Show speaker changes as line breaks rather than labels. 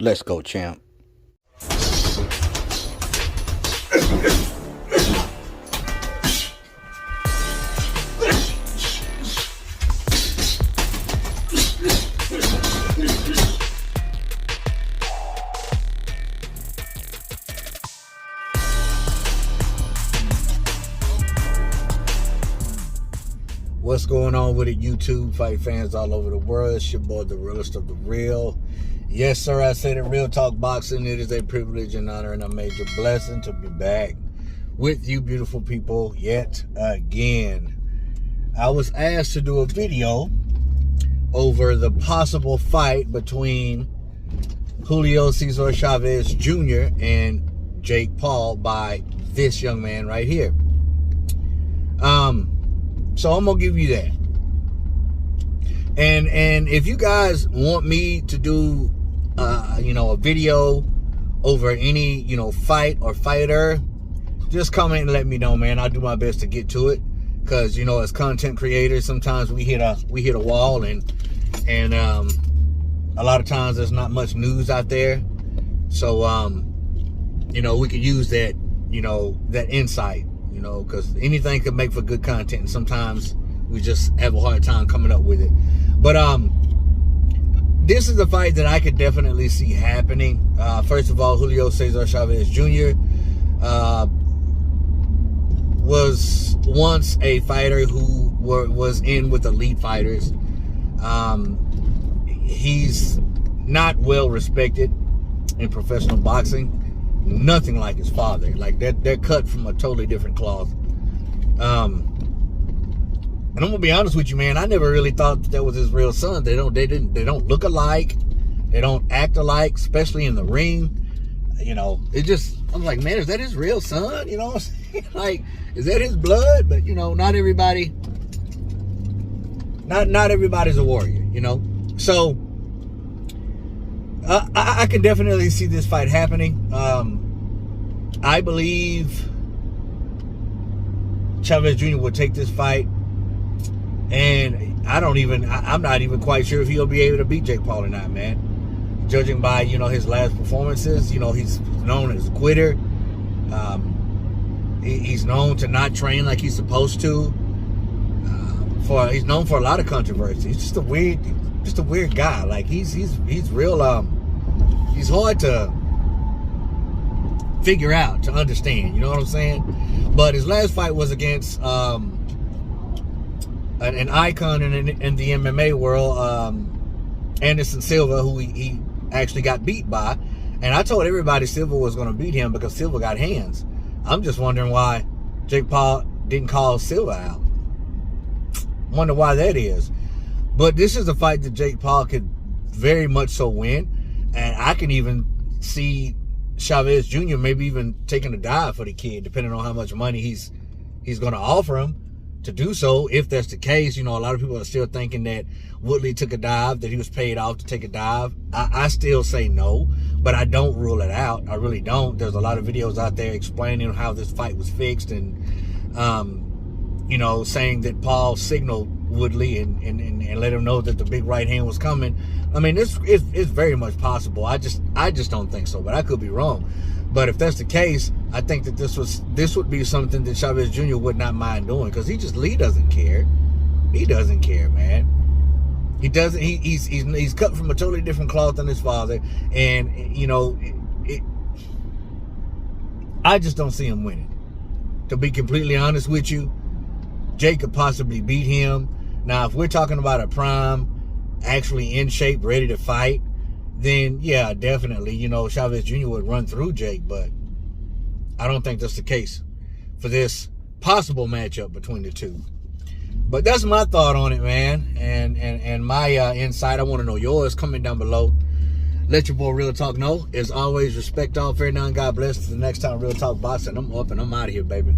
Let's go, champ. What's going on with it, YouTube fight fans all over the world? It's your boy, the realest of the real. Yes, sir, I said it, Real Talk Boxing. It is a privilege and honor and a major blessing to be back with you beautiful people yet again. I was asked to do a video over the possible fight between Julio Cesar Chavez Jr. and Jake Paul by this young man right here. So I'm gonna give you that. And if you guys want me to do a video over any fight or fighter, just comment and let me know, man. I'll do my best to get to it, because as content creators, sometimes we hit a wall, and a lot of times there's not much news out there. So we could use that that insight, because anything could make for good content, and sometimes we just have a hard time coming up with it. But this is a fight that I could definitely see happening. First of all, Julio Cesar Chavez Jr. Was once a fighter who was in with elite fighters. He's not well respected in professional boxing. Nothing like his father. Like they're cut from a totally different cloth. And I'm gonna be honest with you, man. I never really thought that was his real son. They don't look alike. They don't act alike, especially in the ring. I'm like, man, is that his real son? Like, is that his blood? But not everybody. Not everybody's a warrior. So I can definitely see this fight happening. I believe Chavez Jr. will take this fight. And I'm not even quite sure if he'll be able to beat Jake Paul or not, man. Judging by, his last performances, he's known as a quitter. He's known to not train like he's supposed to. He's known for a lot of controversy. He's just a weird guy. Like he's real, he's hard to figure out, to understand, you know what I'm saying? But his last fight was against, an icon in the MMA world, Anderson Silva, who he actually got beat by. And I told everybody Silva was going to beat him because Silva got hands. I'm just wondering why Jake Paul didn't call Silva out. Wonder why that is. But this is a fight that Jake Paul could very much so win. And I can even see Chavez Jr. maybe even taking a dive for the kid, depending on how much money he's going to offer him to do so. If that's the case, a lot of people are still thinking that Woodley took a dive, that he was paid off to take a dive. I still say no, but I don't rule it out. I really don't. There's a lot of videos out there explaining how this fight was fixed, and saying that Paul signaled Woodley and let him know that the big right hand was coming. I mean, it's very much possible. I just don't think so, but I could be wrong. But if that's the case, I think that this would be something that Chavez Jr. would not mind doing, because Lee doesn't care. He doesn't care, man. He doesn't. He's cut from a totally different cloth than his father, and I just don't see him winning. To be completely honest with you, Jake could possibly beat him. Now, if we're talking about a prime, actually in shape, ready to fight, then yeah, definitely, Chavez Jr. would run through Jake, but I don't think that's the case for this possible matchup between the two. But that's my thought on it, man, and my insight. I want to know yours. Comment down below. Let your boy Real Talk know. As always, respect all, fair none, God bless. Till the next time, Real Talk Boxing. I'm up and I'm out of here, baby.